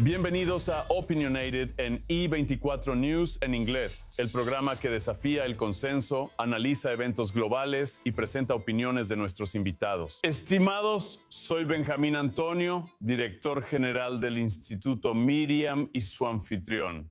Bienvenidos a Opinionated en E24 News en inglés, el programa que desafía el consenso, analiza eventos globales y presenta opiniones de nuestros invitados. Estimados, soy Benjamín Antonio, director general del Instituto Miriam y su anfitrión.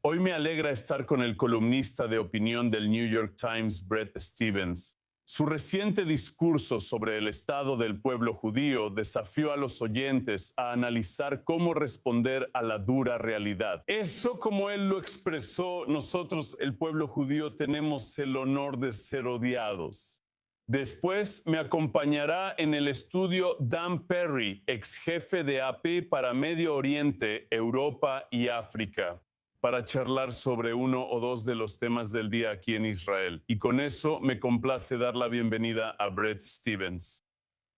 Hoy me alegra estar con el columnista de opinión del New York Times, Bret Stephens. Su reciente discurso sobre el estado del pueblo judío desafió a los oyentes a analizar cómo responder a la dura realidad. Eso, como él lo expresó, nosotros, el pueblo judío, tenemos el honor de ser odiados. Después me acompañará en el estudio Dan Perry, ex jefe de AP para Medio Oriente, Europa y África, para charlar sobre uno o dos de los temas del día aquí en Israel. Y con eso me complace dar la bienvenida a Bret Stephens.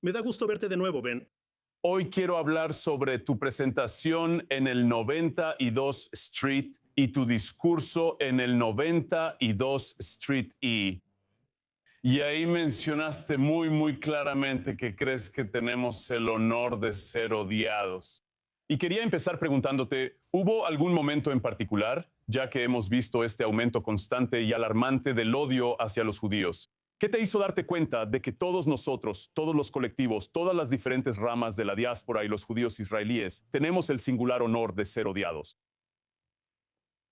Me da gusto verte de nuevo, Ben. Hoy quiero hablar sobre tu presentación en el 92 Street y tu discurso en el 92 Street E. Y ahí mencionaste muy claramente que crees que tenemos el honor de ser odiados. Y quería empezar preguntándote, ¿hubo algún momento en particular, ya que hemos visto este aumento constante y alarmante del odio hacia los judíos? ¿Qué te hizo darte cuenta de que todos nosotros, todos los colectivos, todas las diferentes ramas de la diáspora y los judíos israelíes, tenemos el singular honor de ser odiados?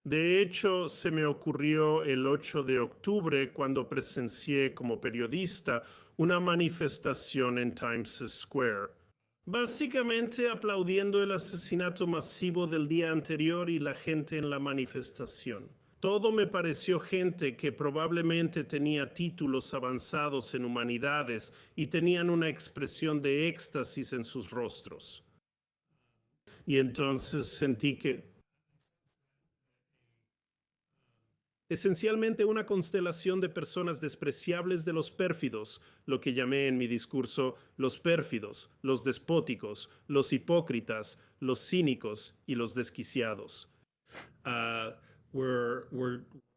De hecho, se me ocurrió el 8 de octubre cuando presencié como periodista una manifestación en Times Square. Básicamente aplaudiendo el asesinato masivo del día anterior y la gente en la manifestación. Todo me pareció gente que probablemente tenía títulos avanzados en humanidades y tenían una expresión de éxtasis en sus rostros. Y entonces sentí que esencialmente una constelación de personas despreciables de los pérfidos, lo que llamé en mi discurso los pérfidos, los despóticos, los hipócritas, los cínicos y los desquiciados.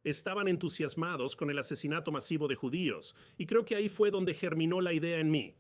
Estaban entusiasmados con el asesinato masivo de judíos, y creo que ahí fue donde germinó la idea en mí.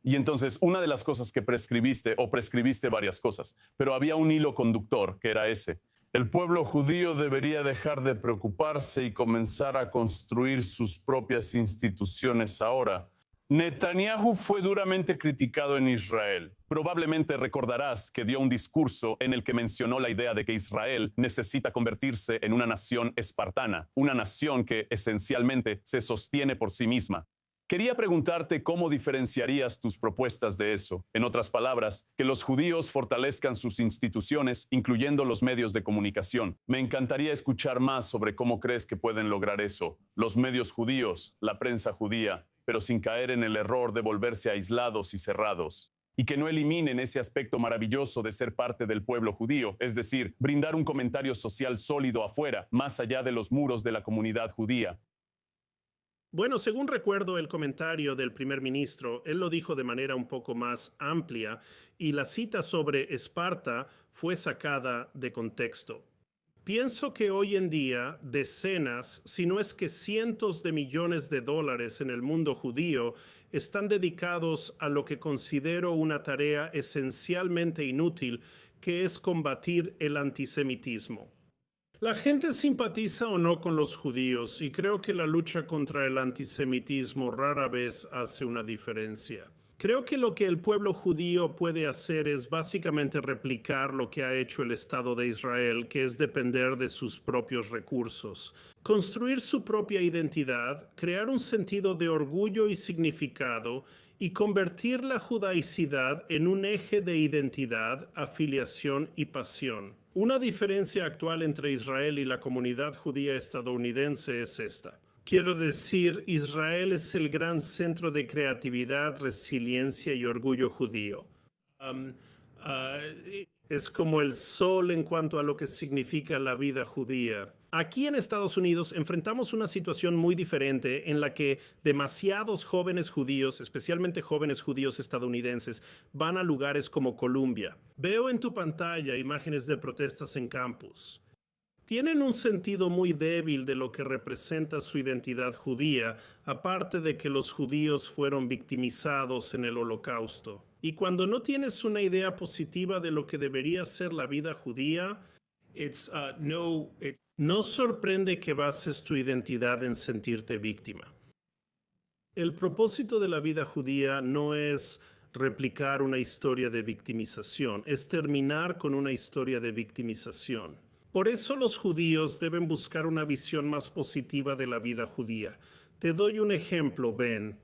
Y entonces, una de las cosas que prescribiste varias cosas, pero había un hilo conductor, que era ese. El pueblo judío debería dejar de preocuparse y comenzar a construir sus propias instituciones ahora. Netanyahu fue duramente criticado en Israel. Probablemente recordarás que dio un discurso en el que mencionó la idea de que Israel necesita convertirse en una nación espartana, una nación que esencialmente se sostiene por sí misma. Quería preguntarte cómo diferenciarías tus propuestas de eso. En otras palabras, que los judíos fortalezcan sus instituciones, incluyendo los medios de comunicación. Me encantaría escuchar más sobre cómo crees que pueden lograr eso. Los medios judíos, la prensa judía, pero sin caer en el error de volverse aislados y cerrados. Y que no eliminen ese aspecto maravilloso de ser parte del pueblo judío, es decir, brindar un comentario social sólido afuera, más allá de los muros de la comunidad judía. Bueno, según recuerdo el comentario del primer ministro, él lo dijo de manera un poco más amplia y la cita sobre Esparta fue sacada de contexto. Pienso que hoy en día decenas, si no es que cientos de millones de dólares en el mundo judío están dedicados a lo que considero una tarea esencialmente inútil, que es combatir el antisemitismo. La gente simpatiza o no con los judíos y creo que la lucha contra el antisemitismo rara vez hace una diferencia. Creo que lo que el pueblo judío puede hacer es básicamente replicar lo que ha hecho el Estado de Israel, que es depender de sus propios recursos. Construir su propia identidad, crear un sentido de orgullo y significado y convertir la judaicidad en un eje de identidad, afiliación y pasión. Una diferencia actual entre Israel y la comunidad judía estadounidense es esta. Quiero decir, Israel es el gran centro de creatividad, resiliencia y orgullo judío. Es como el sol en cuanto a lo que significa la vida judía. Aquí en Estados Unidos enfrentamos una situación muy diferente en la que demasiados jóvenes judíos, especialmente jóvenes judíos estadounidenses, van a lugares como Columbia. Veo en tu pantalla imágenes de protestas en campus. Tienen un sentido muy débil de lo que representa su identidad judía, aparte de que los judíos fueron victimizados en el Holocausto. Y cuando no tienes una idea positiva de lo que debería ser la vida judía, no sorprende que bases tu identidad en sentirte víctima. El propósito de la vida judía no es replicar una historia de victimización, es terminar con una historia de victimización. Por eso los judíos deben buscar una visión más positiva de la vida judía. Te doy un ejemplo, Ben.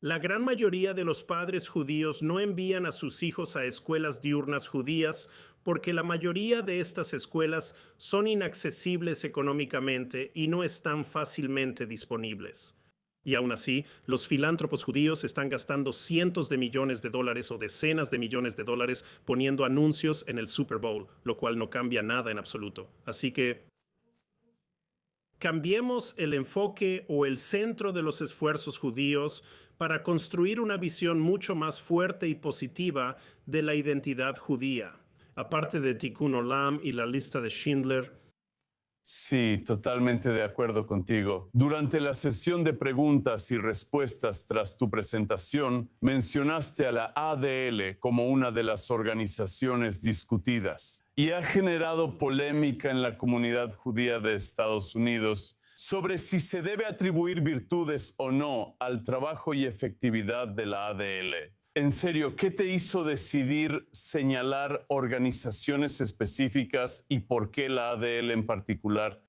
La gran mayoría de los padres judíos no envían a sus hijos a escuelas diurnas judías porque la mayoría de estas escuelas son inaccesibles económicamente y no están fácilmente disponibles. Y aún así, los filántropos judíos están gastando cientos de millones de dólares o decenas de millones de dólares poniendo anuncios en el Super Bowl, lo cual no cambia nada en absoluto. Así que cambiemos el enfoque o el centro de los esfuerzos judíos para construir una visión mucho más fuerte y positiva de la identidad judía. Aparte de Tikkun Olam y la lista de Schindler. Sí, totalmente de acuerdo contigo. Durante la sesión de preguntas y respuestas tras tu presentación, mencionaste a la ADL como una de las organizaciones discutidas y ha generado polémica en la comunidad judía de Estados Unidos sobre si se debe atribuir virtudes o no al trabajo y efectividad de la ADL. En serio, ¿qué te hizo decidir señalar organizaciones específicas y por qué la ADL en particular?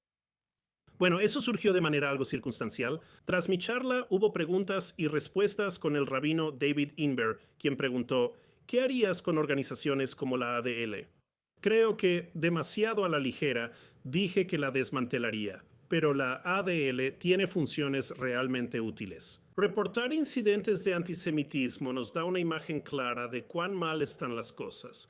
Bueno, eso surgió de manera algo circunstancial. Tras mi charla hubo preguntas y respuestas con el rabino David Inber, quien preguntó, ¿qué harías con organizaciones como la ADL? Creo que, demasiado a la ligera, dije que la desmantelaría, pero la ADL tiene funciones realmente útiles. Reportar incidentes de antisemitismo nos da una imagen clara de cuán mal están las cosas.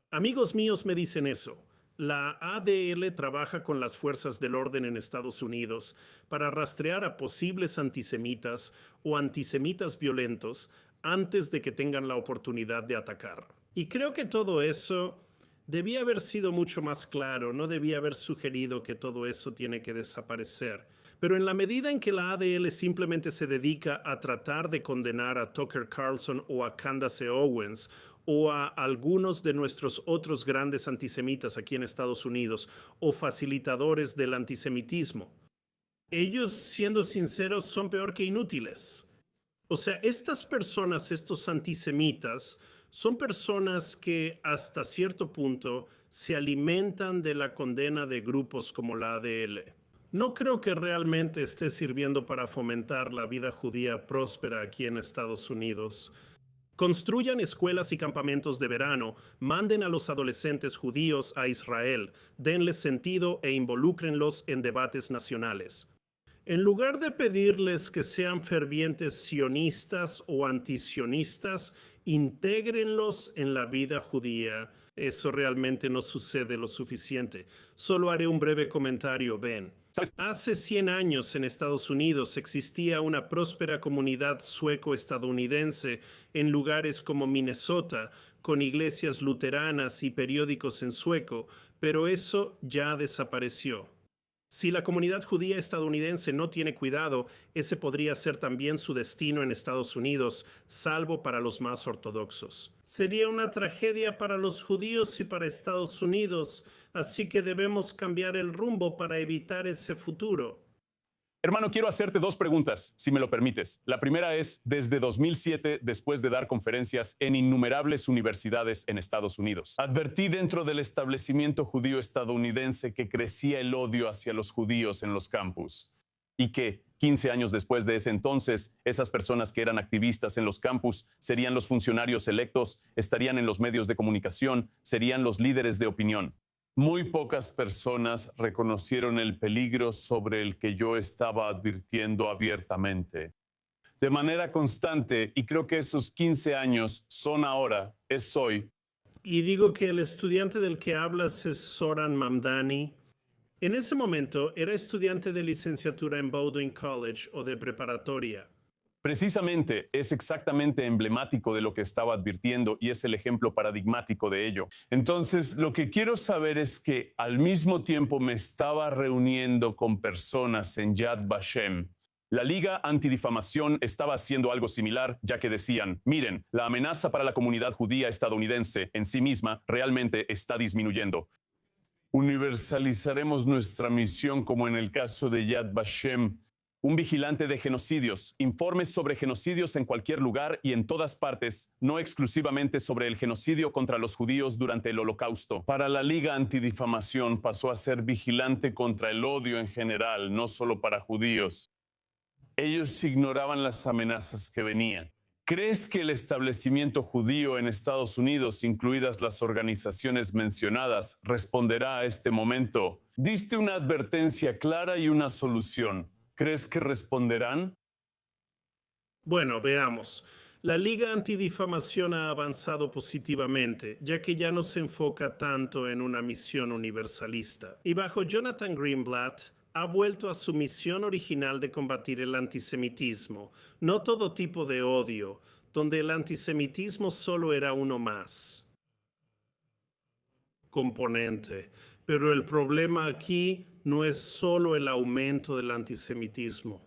Amigos míos me dicen eso. La ADL trabaja con las fuerzas del orden en Estados Unidos para rastrear a posibles antisemitas o antisemitas violentos antes de que tengan la oportunidad de atacar. Y creo que todo eso debía haber sido mucho más claro, no debía haber sugerido que todo eso tiene que desaparecer. Pero en la medida en que la ADL simplemente se dedica a tratar de condenar a Tucker Carlson o a Candace Owens o a algunos de nuestros otros grandes antisemitas aquí en Estados Unidos o facilitadores del antisemitismo, ellos, siendo sinceros, son peor que inútiles. O sea, estas personas, estos antisemitas, son personas que hasta cierto punto se alimentan de la condena de grupos como la ADL. No creo que realmente esté sirviendo para fomentar la vida judía próspera aquí en Estados Unidos. Construyan escuelas y campamentos de verano, manden a los adolescentes judíos a Israel, denles sentido e involúcrenlos en debates nacionales. En lugar de pedirles que sean fervientes sionistas o antisionistas, intégrenlos en la vida judía. Eso realmente no sucede lo suficiente. Solo haré un breve comentario, Ben. Hace 100 años en Estados Unidos existía una próspera comunidad sueco-estadounidense en lugares como Minnesota, con iglesias luteranas y periódicos en sueco, pero eso ya desapareció. Si la comunidad judía estadounidense no tiene cuidado, ese podría ser también su destino en Estados Unidos, salvo para los más ortodoxos. Sería una tragedia para los judíos y para Estados Unidos, así que debemos cambiar el rumbo para evitar ese futuro. Hermano, quiero hacerte dos preguntas, si me lo permites. La primera es, desde 2007, después de dar conferencias en innumerables universidades en Estados Unidos, advertí dentro del establecimiento judío estadounidense que crecía el odio hacia los judíos en los campus y que 15 años después de ese entonces, esas personas que eran activistas en los campus serían los funcionarios electos, estarían en los medios de comunicación, serían los líderes de opinión. Muy pocas personas reconocieron el peligro sobre el que yo estaba advirtiendo abiertamente. De manera constante, y creo que esos 15 años son ahora, es hoy. Y digo que el estudiante del que hablas es Zoran Mamdani. En ese momento era estudiante de licenciatura en Bowdoin College o de preparatoria. Precisamente es exactamente emblemático de lo que estaba advirtiendo y es el ejemplo paradigmático de ello. Entonces, lo que quiero saber es que al mismo tiempo me estaba reuniendo con personas en Yad Vashem. La Liga Antidifamación estaba haciendo algo similar, ya que decían, miren, la amenaza para la comunidad judía estadounidense en sí misma realmente está disminuyendo. Universalizaremos nuestra misión como en el caso de Yad Vashem. Un vigilante de genocidios, informes sobre genocidios en cualquier lugar y en todas partes, no exclusivamente sobre el genocidio contra los judíos durante el Holocausto. Para la Liga Antidifamación pasó a ser vigilante contra el odio en general, no solo para judíos. Ellos ignoraban las amenazas que venían. ¿Crees que el establecimiento judío en Estados Unidos, incluidas las organizaciones mencionadas, responderá a este momento? Diste una advertencia clara y una solución. ¿Crees que responderán? Bueno, veamos. La Liga Antidifamación ha avanzado positivamente, ya que ya no se enfoca tanto en una misión universalista. Y bajo Jonathan Greenblatt, ha vuelto a su misión original de combatir el antisemitismo, no todo tipo de odio, donde el antisemitismo solo era uno más. Componente. Pero el problema aquí no es solo el aumento del antisemitismo.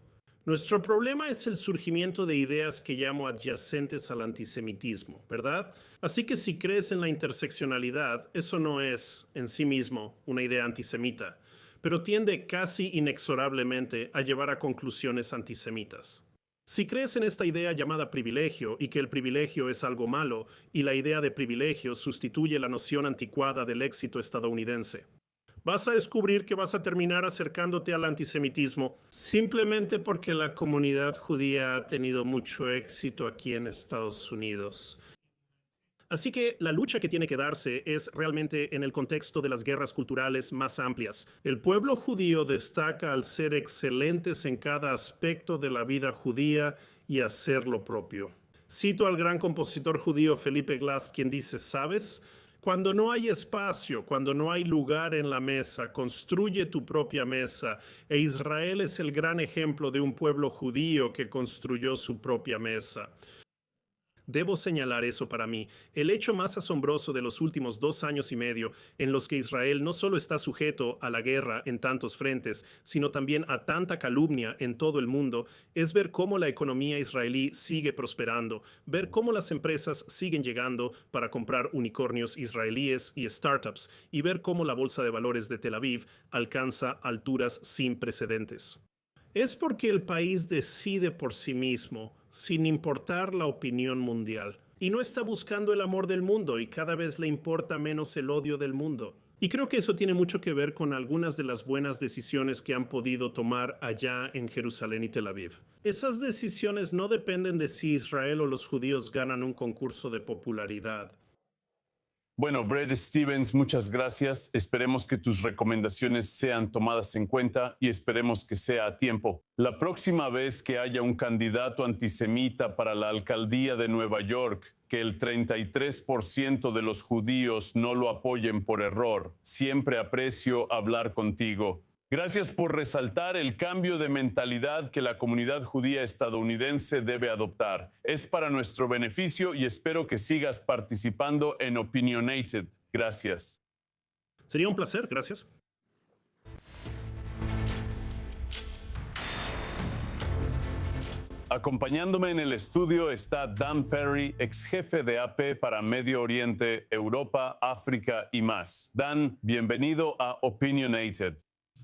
Nuestro problema es el surgimiento de ideas que llamo adyacentes al antisemitismo, ¿verdad? Así que si crees en la interseccionalidad, eso no es, en sí mismo, una idea antisemita, pero tiende casi inexorablemente a llevar a conclusiones antisemitas. Si crees en esta idea llamada privilegio y que el privilegio es algo malo y la idea de privilegio sustituye la noción anticuada del éxito estadounidense, vas a descubrir que vas a terminar acercándote al antisemitismo simplemente porque la comunidad judía ha tenido mucho éxito aquí en Estados Unidos. Así que la lucha que tiene que darse es realmente en el contexto de las guerras culturales más amplias. El pueblo judío destaca al ser excelentes en cada aspecto de la vida judía y hacer lo propio. Cito al gran compositor judío Felipe Glass, quien dice, ¿sabes? Cuando no hay espacio, cuando no hay lugar en la mesa, construye tu propia mesa. E Israel es el gran ejemplo de un pueblo judío que construyó su propia mesa. Debo señalar eso para mí, el hecho más asombroso de los últimos 2 años y medio, en los que Israel no solo está sujeto a la guerra en tantos frentes, sino también a tanta calumnia en todo el mundo, es ver cómo la economía israelí sigue prosperando, ver cómo las empresas siguen llegando para comprar unicornios israelíes y startups, y ver cómo la bolsa de valores de Tel Aviv alcanza alturas sin precedentes. Es porque el país decide por sí mismo, sin importar la opinión mundial. Y no está buscando el amor del mundo y cada vez le importa menos el odio del mundo. Y creo que eso tiene mucho que ver con algunas de las buenas decisiones que han podido tomar allá en Jerusalén y Tel Aviv. Esas decisiones no dependen de si Israel o los judíos ganan un concurso de popularidad. Bueno, Brad Stevens, muchas gracias. Esperemos que tus recomendaciones sean tomadas en cuenta y esperemos que sea a tiempo. La próxima vez que haya un candidato antisemita para la alcaldía de Nueva York, que el 33% de los judíos no lo apoyen por error, siempre aprecio hablar contigo. Gracias por resaltar el cambio de mentalidad que la comunidad judía estadounidense debe adoptar. Es para nuestro beneficio y espero que sigas participando en Opinionated. Gracias. Sería un placer, gracias. Acompañándome en el estudio está Dan Perry, ex jefe de AP para Medio Oriente, Europa, África y más. Dan, bienvenido a Opinionated.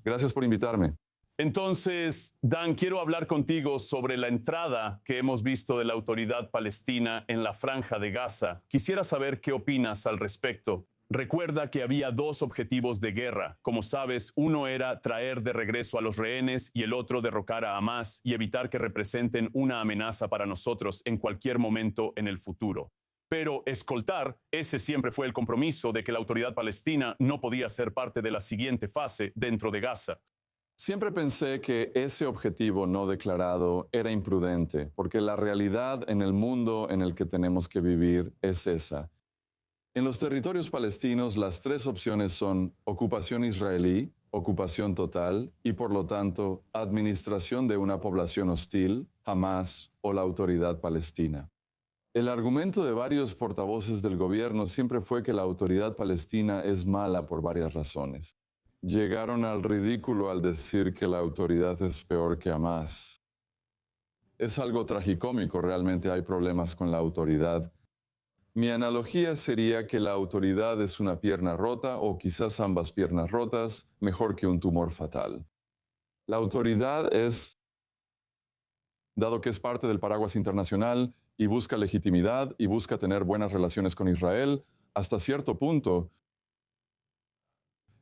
Gracias por invitarme. Entonces, Dan, quiero hablar contigo sobre la entrada que hemos visto de la autoridad palestina en la Franja de Gaza. Quisiera saber qué opinas al respecto. Recuerda que había 2 objetivos de guerra. Como sabes, uno era traer de regreso a los rehenes y el otro derrocar a Hamás y evitar que representen una amenaza para nosotros en cualquier momento en el futuro. Pero escoltar, ese siempre fue el compromiso de que la autoridad palestina no podía ser parte de la siguiente fase dentro de Gaza. Siempre pensé que ese objetivo no declarado era imprudente, porque la realidad en el mundo en el que tenemos que vivir es esa. En los territorios palestinos, las 3 opciones son ocupación israelí, ocupación total y, por lo tanto, administración de una población hostil, Hamás o la Autoridad Palestina. El argumento de varios portavoces del gobierno siempre fue que la Autoridad Palestina es mala por varias razones. Llegaron al ridículo al decir que la autoridad es peor que Hamás. Es algo tragicómico, realmente hay problemas con la autoridad. Mi analogía sería que la autoridad es una pierna rota o quizás ambas piernas rotas, mejor que un tumor fatal. La autoridad es, dado que es parte del paraguas internacional y busca legitimidad y busca tener buenas relaciones con Israel, hasta cierto punto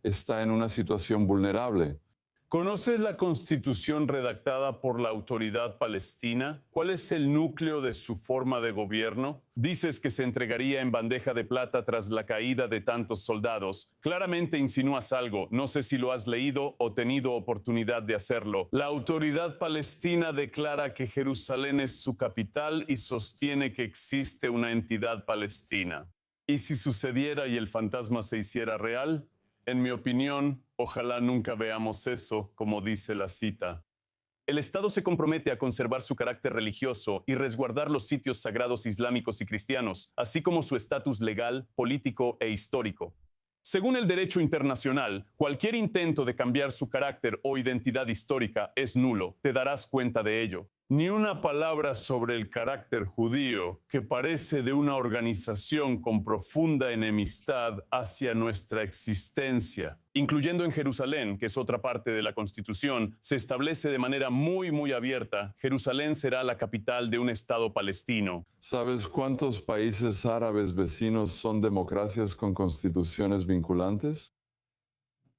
está en una situación vulnerable. ¿Conoces la constitución redactada por la Autoridad Palestina? ¿Cuál es el núcleo de su forma de gobierno? Dices que se entregaría en bandeja de plata tras la caída de tantos soldados. Claramente insinúas algo. No sé si lo has leído o tenido oportunidad de hacerlo. La Autoridad Palestina declara que Jerusalén es su capital y sostiene que existe una entidad palestina. ¿Y si sucediera y el fantasma se hiciera real? En mi opinión, ojalá nunca veamos eso, como dice la cita. El Estado se compromete a conservar su carácter religioso y resguardar los sitios sagrados islámicos y cristianos, así como su estatus legal, político e histórico. Según el derecho internacional, cualquier intento de cambiar su carácter o identidad histórica es nulo. Te darás cuenta de ello. Ni una palabra sobre el carácter judío, que parece de una organización con profunda enemistad hacia nuestra existencia. Incluyendo en Jerusalén, que es otra parte de la Constitución, se establece de manera muy abierta: Jerusalén será la capital de un Estado palestino. ¿Sabes cuántos países árabes vecinos son democracias con constituciones vinculantes?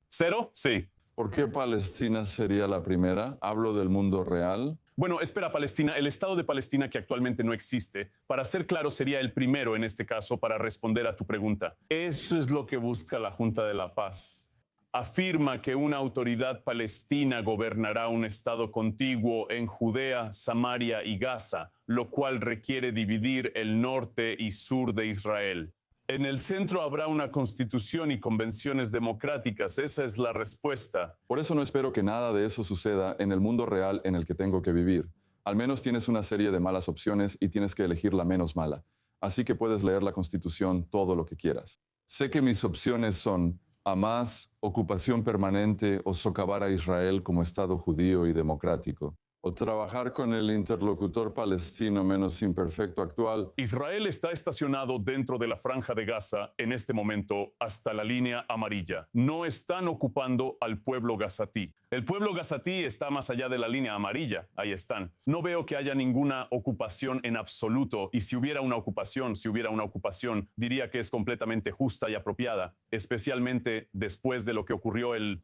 ¿Cero? Sí. ¿Por qué Palestina sería la primera? Hablo del mundo real. Bueno, espera, Palestina, el Estado de Palestina, que actualmente no existe, para ser claro, sería el primero en este caso para responder a tu pregunta. Eso es lo que busca la Junta de la Paz. Afirma que una autoridad palestina gobernará un Estado contiguo en Judea, Samaria y Gaza, lo cual requiere dividir el norte y sur de Israel. En el centro habrá una constitución y convenciones democráticas. Esa es la respuesta. Por eso no espero que nada de eso suceda en el mundo real en el que tengo que vivir. Al menos tienes una serie de malas opciones y tienes que elegir la menos mala. Así que puedes leer la Constitución todo lo que quieras. Sé que mis opciones son Hamás, ocupación permanente o socavar a Israel como Estado judío y democrático, o trabajar con el interlocutor palestino menos imperfecto actual. Israel está estacionado dentro de la franja de Gaza en este momento hasta la línea amarilla. No están ocupando al pueblo gazatí. El pueblo gazatí está más allá de la línea amarilla. Ahí están. No veo que haya ninguna ocupación en absoluto. Y si hubiera una ocupación, diría que es completamente justa y apropiada, especialmente después de lo que ocurrió El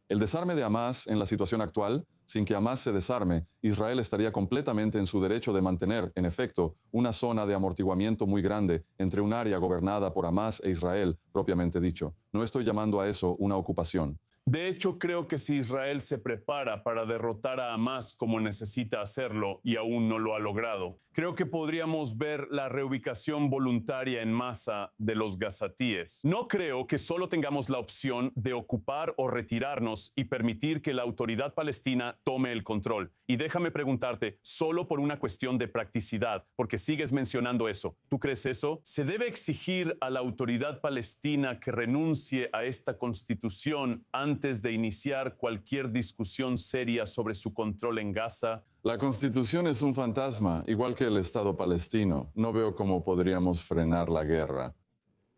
desarme de Hamás en la situación actual, sin que Hamás se desarme, Israel estaría completamente en su derecho de mantener, en efecto, una zona de amortiguamiento muy grande entre un área gobernada por Hamás e Israel, propiamente dicho. No estoy llamando a eso una ocupación. De hecho, creo que si Israel se prepara para derrotar a Hamás como necesita hacerlo y aún no lo ha logrado, creo que podríamos ver la reubicación voluntaria en masa de los gazatíes. No creo que solo tengamos la opción de ocupar o retirarnos y permitir que la autoridad palestina tome el control. Y déjame preguntarte, solo por una cuestión de practicidad, porque sigues mencionando eso, ¿tú crees eso? ¿Se debe exigir a la autoridad palestina que renuncie a esta constitución antes de iniciar cualquier discusión seria sobre su control en Gaza? La Constitución es un fantasma, igual que el Estado palestino. No veo cómo podríamos frenar la guerra.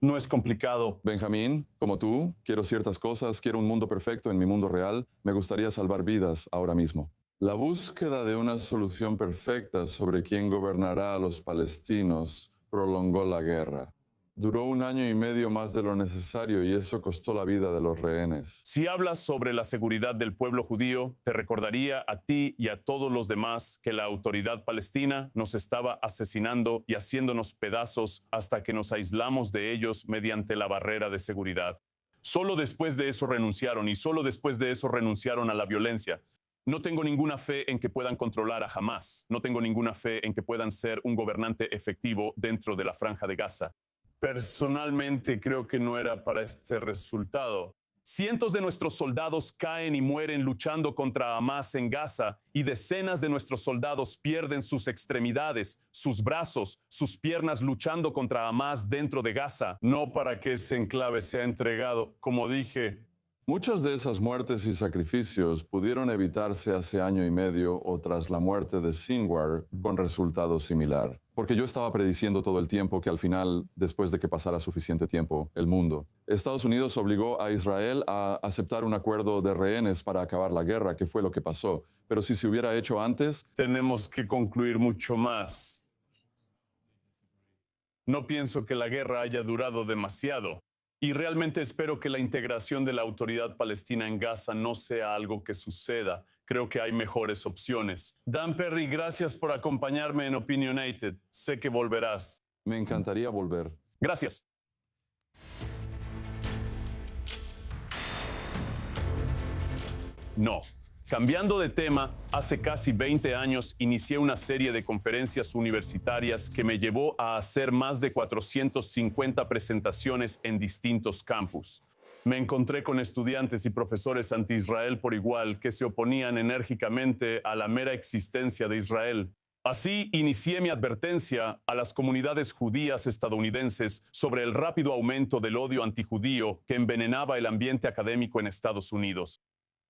No es complicado. Benjamín, como tú, quiero ciertas cosas, quiero un mundo perfecto en mi mundo real. Me gustaría salvar vidas ahora mismo. La búsqueda de una solución perfecta sobre quién gobernará a los palestinos prolongó la guerra. Duró 1 año y medio más de lo necesario y eso costó la vida de los rehenes. Si hablas sobre la seguridad del pueblo judío, te recordaría a ti y a todos los demás que la autoridad palestina nos estaba asesinando y haciéndonos pedazos hasta que nos aislamos de ellos mediante la barrera de seguridad. Solo después de eso renunciaron y solo después de eso renunciaron a la violencia. No tengo ninguna fe en que puedan controlar a Hamás. No tengo ninguna fe en que puedan ser un gobernante efectivo dentro de la franja de Gaza. Personalmente creo que no era para este resultado. Cientos de nuestros soldados caen y mueren luchando contra Hamás en Gaza, y decenas de nuestros soldados pierden sus extremidades, sus brazos, sus piernas luchando contra Hamás dentro de Gaza. No para que ese enclave sea entregado, como dije. Muchas de esas muertes y sacrificios pudieron evitarse hace año y medio o tras la muerte de Sinwar con resultado similar. Porque yo estaba prediciendo todo el tiempo que al final, después de que pasara suficiente tiempo, el mundo, Estados Unidos obligó a Israel a aceptar un acuerdo de rehenes para acabar la guerra, que fue lo que pasó. Pero si se hubiera hecho antes, Tenemos que concluir mucho más. No pienso que la guerra haya durado demasiado. Y realmente espero que la integración de la autoridad palestina en Gaza no sea algo que suceda. Creo que hay mejores opciones. Dan Perry, gracias por acompañarme en Opinionated. Sé que volverás. me encantaría volver. Gracias. No. Cambiando de tema, hace casi 20 años inicié una serie de conferencias universitarias que me llevó a hacer más de 450 presentaciones en distintos campus. Me encontré con estudiantes y profesores anti-Israel por igual que se oponían enérgicamente a la mera existencia de Israel. Así inicié mi advertencia a las comunidades judías estadounidenses sobre el rápido aumento del odio antijudío que envenenaba el ambiente académico en Estados Unidos.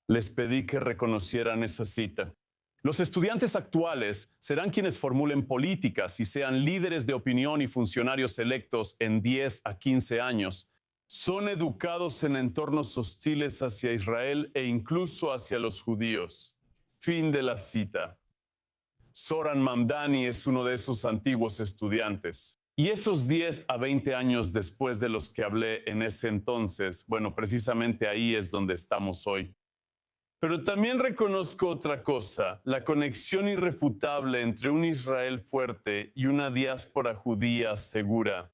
Les pedí que reconocieran esa cita. Los estudiantes actuales serán quienes formulen políticas y sean líderes de opinión y funcionarios electos en 10 a 15 años. Son educados en entornos hostiles hacia Israel e incluso hacia los judíos. Fin de la cita. Zoran Mamdani es uno de esos antiguos estudiantes. Y esos 10 a 20 años después de los que hablé en ese entonces, bueno, precisamente ahí es donde estamos hoy. Pero también reconozco otra cosa, la conexión irrefutable entre un Israel fuerte y una diáspora judía segura.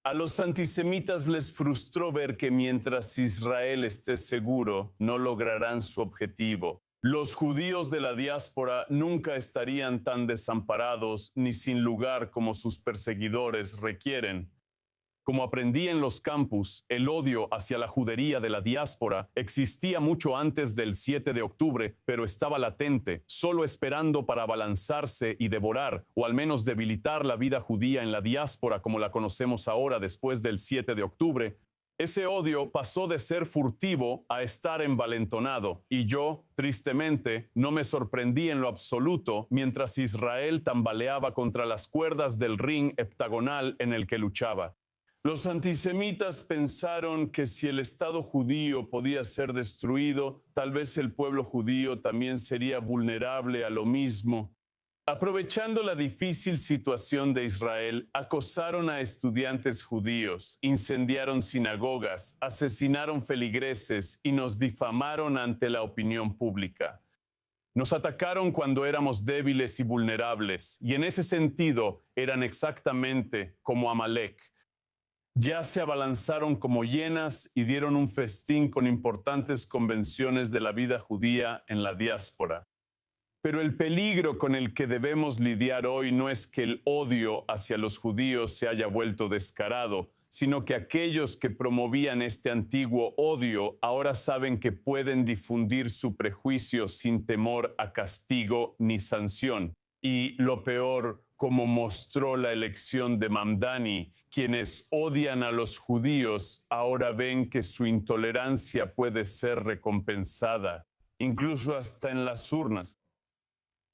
A los antisemitas les frustró ver que mientras Israel esté seguro, no lograrán su objetivo. Los judíos de la diáspora nunca estarían tan desamparados ni sin lugar como sus perseguidores requieren. Como aprendí en los campus, el odio hacia la judería de la diáspora existía mucho antes del 7 de octubre, pero estaba latente, solo esperando para abalanzarse y devorar, o al menos debilitar la vida judía en la diáspora como la conocemos ahora después del 7 de octubre. Ese odio pasó de ser furtivo a estar envalentonado, y yo, tristemente, no me sorprendí en lo absoluto mientras Israel tambaleaba contra las cuerdas del ring heptagonal en el que luchaba. Los antisemitas pensaron que si el Estado judío podía ser destruido, tal vez el pueblo judío también sería vulnerable a lo mismo. Aprovechando la difícil situación de Israel, acosaron a estudiantes judíos, incendiaron sinagogas, asesinaron feligreses y nos difamaron ante la opinión pública. Nos atacaron cuando éramos débiles y vulnerables, y en ese sentido eran exactamente como Amalek. Ya se abalanzaron como hienas y dieron un festín con importantes convenciones de la vida judía en la diáspora. Pero el peligro con el que debemos lidiar hoy no es que el odio hacia los judíos se haya vuelto descarado, sino que aquellos que promovían este antiguo odio ahora saben que pueden difundir su prejuicio sin temor a castigo ni sanción. Y lo peor, como mostró la elección de Mamdani, quienes odian a los judíos ahora ven que su intolerancia puede ser recompensada, incluso hasta en las urnas.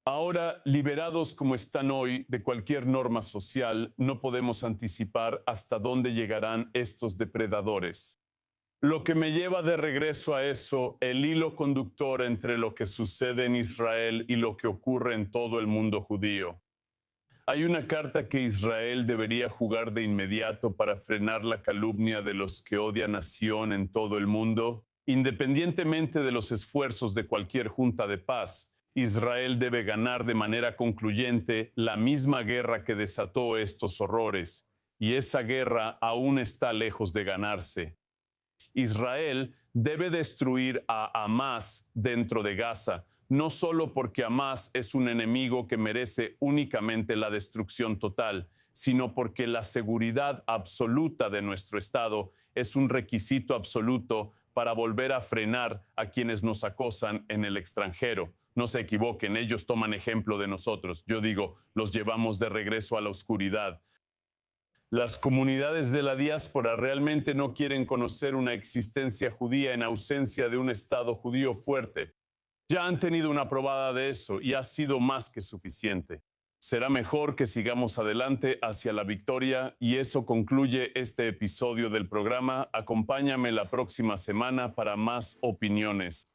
Ahora, liberados como están hoy de cualquier norma social, no podemos anticipar hasta dónde llegarán estos depredadores. Lo que me lleva de regreso a eso, el hilo conductor entre lo que sucede en Israel y lo que ocurre en todo el mundo judío. Hay una carta que Israel debería jugar de inmediato para frenar la calumnia de los que odian a Sión en todo el mundo. Independientemente de los esfuerzos de cualquier junta de paz, Israel debe ganar de manera concluyente la misma guerra que desató estos horrores, y esa guerra aún está lejos de ganarse. Israel debe destruir a Hamás dentro de Gaza, no solo porque Hamás es un enemigo que merece únicamente la destrucción total, sino porque la seguridad absoluta de nuestro Estado es un requisito absoluto para volver a frenar a quienes nos acosan en el extranjero. No se equivoquen, ellos toman ejemplo de nosotros. Yo digo, los llevamos de regreso a la oscuridad. Las comunidades de la diáspora realmente no quieren conocer una existencia judía en ausencia de un Estado judío fuerte. Ya han tenido una probada de eso y ha sido más que suficiente. Será mejor que sigamos adelante hacia la victoria y eso concluye este episodio del programa. Acompáñame la próxima semana para más opiniones.